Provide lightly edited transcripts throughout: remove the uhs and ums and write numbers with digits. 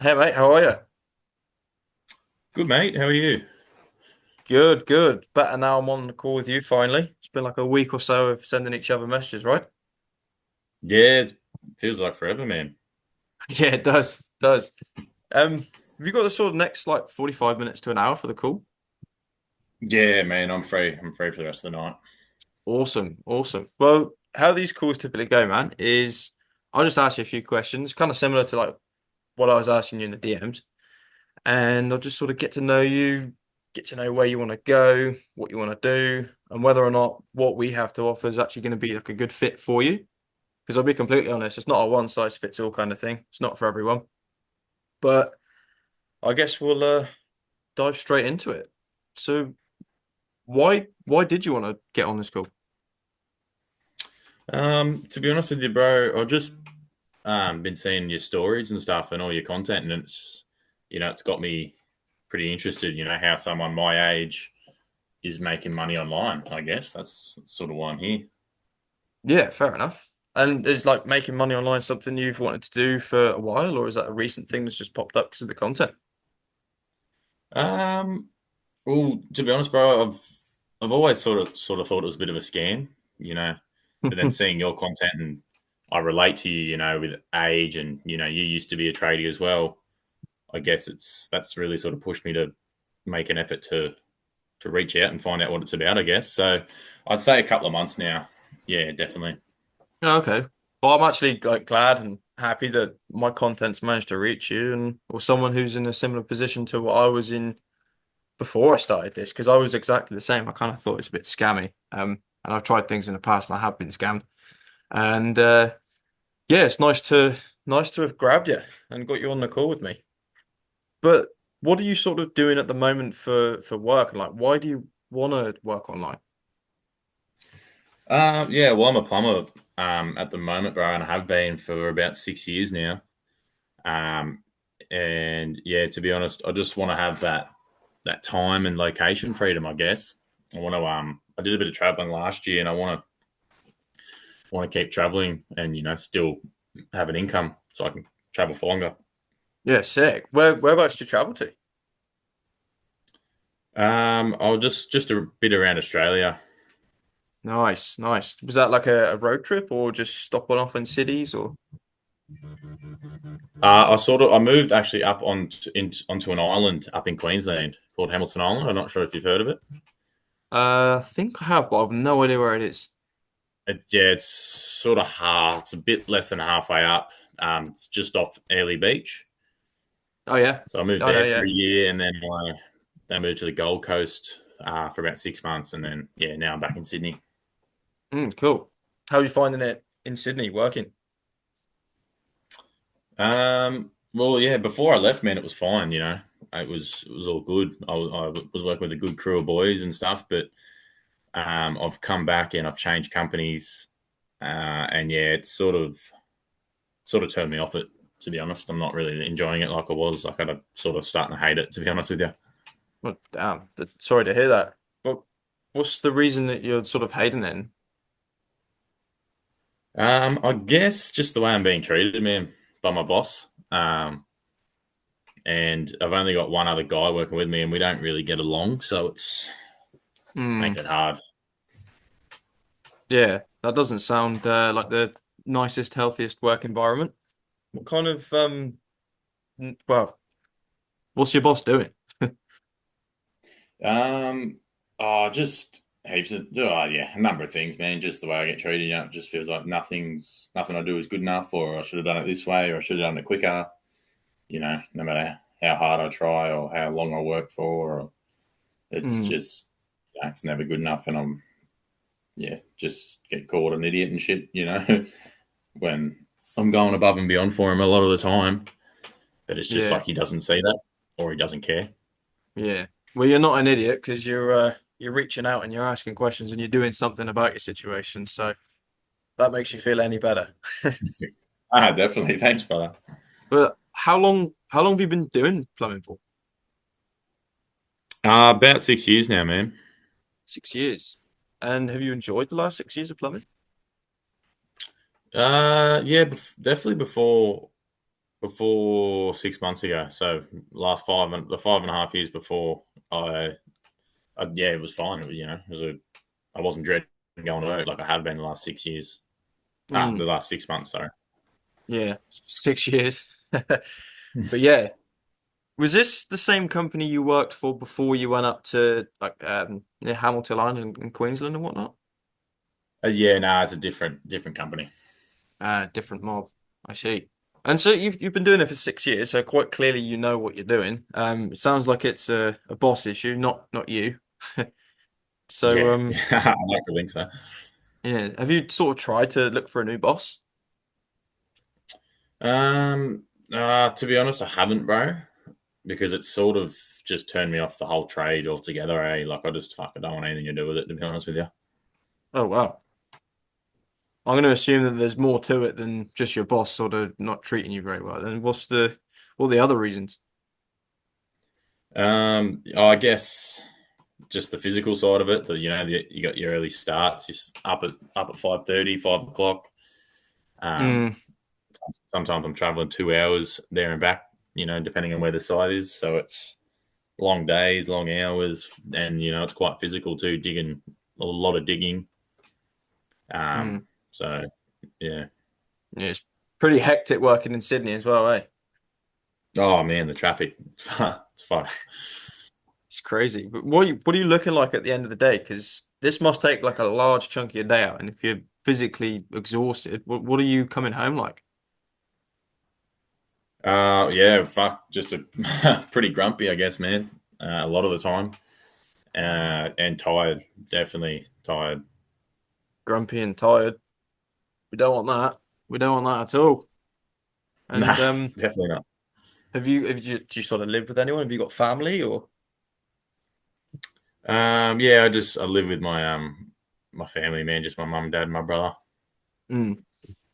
Hey mate, how are you? Good, mate. How are you? Good, good. Better now I'm on the call with you finally. It's been like a week or so of sending each other messages, right? Yeah, it feels like forever, man. Yeah, it does. Have you got the sort of next like 45 minutes to an hour for the call? Yeah, man. I'm free. I'm free for the rest of the night. Awesome, awesome. Well, how these calls typically go, man, is I'll just ask you a few questions, kind of similar to like what I was asking you in the DMs, and I'll just sort of get to know you, get to know where you want to go, what you want to do, and whether or not what we have to offer is actually going to be like a good fit for you. Because I'll be completely honest, it's not a one size fits all kind of thing. It's not for everyone. But I guess we'll dive straight into it. So why did you want to get on this call? To be honest with you, bro, I've just been seeing your stories and stuff and all your content, and it's got me pretty interested. You know how someone my age is making money online. I guess that's sort of why I'm here. Yeah, fair enough. And is like making money online something you've wanted to do for a while, or is that a recent thing that's just popped up because of the content? Um, well, to be honest, bro, I've always sort of thought it was a bit of a scam, you know. But then seeing your content and I relate to you, with age and you used to be a tradie as well. I guess that's really sort of pushed me to make an effort to reach out and find out what it's about. I guess so. I'd say a couple of months now. Yeah, definitely. Oh, okay. Well, I'm actually like glad and happy that my content's managed to reach you and or someone who's in a similar position to what I was in before I started this because I was exactly the same. I kind of thought it's a bit scammy. And I've tried things in the past and I have been scammed. And yeah, it's nice to have grabbed you and got you on the call with me. But what are you sort of doing at the moment for work? And like, why do you want to work online? Yeah. Well, I'm a plumber at the moment, bro, and I have been for about 6 years now. Um, and yeah, to be honest, I just want to have that time and location freedom. I guess I want to. I did a bit of traveling last year, and I want to keep traveling and still have an income so I can travel for longer. Yeah, sick. Whereabouts do you travel to? I'll just a bit around Australia. Nice, nice. Was that like a road trip or just stopping off in cities or? I moved actually up onto an island up in Queensland called Hamilton Island. I'm not sure if you've heard of it. I think I have, but I've no idea where it is. Yeah, it's sort of half. It's a bit less than halfway up. It's just off Airlie Beach. Oh yeah. So I moved Oh no, there for yeah. a year, and then I moved to the Gold Coast for about 6 months, and then yeah, now I'm back in Sydney. Cool. How are you finding it in Sydney working? Well, yeah, before I left, man, it was fine. It was all good. I was working with a good crew of boys and stuff, but I've come back and I've changed companies, and yeah, it's sort of turned me off it. To be honest, I'm not really enjoying it like I was. Like I'm sort of starting to hate it. To be honest with you. Well, damn. Sorry to hear that. Well, what's the reason that you're sort of hating it? I guess just the way I'm being treated, man, by my boss. And I've only got one other guy working with me, and we don't really get along, so it's Hmm. makes it hard. Yeah, that doesn't sound like the nicest, healthiest work environment. What kind of well, what's your boss doing? Um, just heaps of yeah, a number of things, man. Just the way I get treated, it just feels like nothing I do is good enough, or I should have done it this way, or I should have done it quicker. No matter how hard I try or how long I work for, or it's Hmm. just it's never good enough, and I'm yeah, just get called an idiot and shit, when I'm going above and beyond for him a lot of the time. But it's just Yeah, like he doesn't see that or he doesn't care. yeah. Well, you're not an idiot because you're reaching out and you're asking questions and you're doing something about your situation. So that makes you feel any better. Definitely. Thanks, brother. But how long have you been doing plumbing for? About 6 years now, man. 6 years. And have you enjoyed the last 6 years of plumbing? Yeah, definitely before. before 6 months ago. So the 5.5 years before yeah, it was fine. It was, I wasn't dreading going to work like I had been the last 6 years. Mm, The last 6 months, sorry. yeah, 6 years. But yeah, was this the same company you worked for before you went up to like near Hamilton Line in Queensland and whatnot? Yeah, no, it's a different company. Different mob. I see. And so you've been doing it for 6 years, so quite clearly you know what you're doing. It sounds like it's a boss issue, not you. So Yeah, I like to think so. yeah, have you sort of tried to look for a new boss? To be honest, I haven't, bro, because it's sort of just turned me off the whole trade altogether. Like I just fuck, I don't want anything to do with it. To be honest with you. Oh wow. I'm going to assume that there's more to it than just your boss sort of not treating you very well. Then what are the other reasons? I guess just the physical side of it. You got your early starts. You're up at 5:30, 5 o'clock. Um, Mm, Sometimes I'm traveling 2 hours there and back. Depending on where the site is. So it's long days, long hours, and it's quite physical too. Digging a lot of digging. mm. So yeah. Yeah, it's pretty hectic working in Sydney as well, eh? Oh man, the traffic. It's fucked. It's crazy. But what are you looking like at the end of the day? Because this must take like a large chunk of your day out. And if you're physically exhausted, what are you coming home like? Yeah, fuck. Just a pretty grumpy, I guess, man. A lot of the time, and tired. Definitely tired. Grumpy and tired. We don't want that. We don't want that at all. Nah, And definitely not. do you sort of live with anyone? Have you got family or? Yeah, I live with my family, man. Just my mum, dad, and my brother. Mm.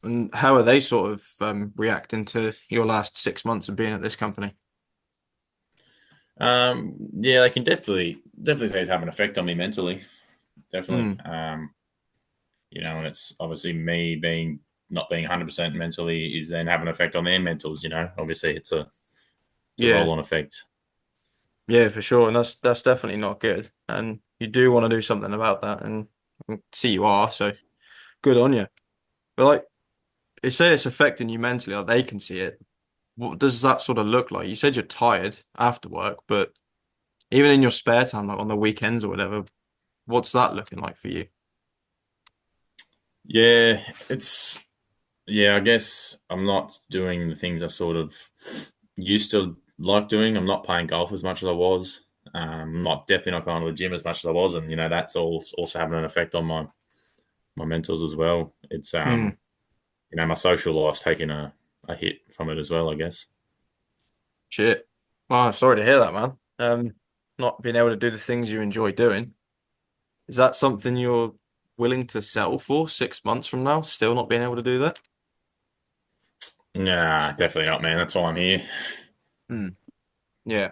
And how are they sort of reacting to your last 6 months of being at this company? Yeah, they can definitely say it's having an effect on me mentally. Definitely. Mm. And it's obviously me being not being 100% mentally is then having an effect on their mentals. Obviously it's a Yeah, roll on effect. yeah, for sure. And that's definitely not good. And you do want to do something about that. And I can see you are, so good on you. But like, they say it's affecting you mentally, like they can see it. What does that sort of look like? You said you're tired after work, but even in your spare time, like on the weekends or whatever, what's that looking like for you? Yeah, it's yeah. I guess I'm not doing the things I sort of used to like doing. I'm not playing golf as much as I was. I'm not definitely not going to the gym as much as I was, and that's all also having an effect on my mentals as well. It's Hmm. my social life's taking a hit from it as well. I guess. Shit. Well, I'm sorry to hear that, man. Not being able to do the things you enjoy doing. Is that something you're willing to settle for 6 months from now? Still not being able to do that? Nah, definitely not, man. That's why I'm here. Hmm. Yeah.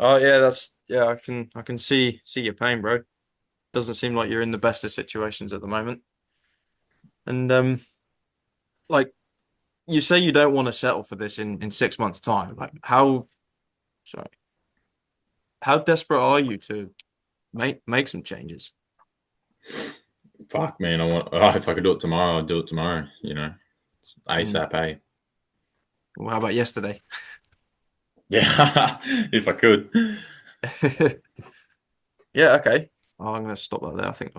Oh yeah, yeah, I can see your pain, bro. Doesn't seem like you're in the best of situations at the moment. And like you say you don't want to settle for this in 6 months' time. Like sorry, how desperate are you to make some changes? Fuck, man. if I could do it tomorrow, I'd do it tomorrow. Hmm. ASAP. Well, how about yesterday? Yeah, if I could. Yeah, okay. Oh, I'm gonna stop that there. I think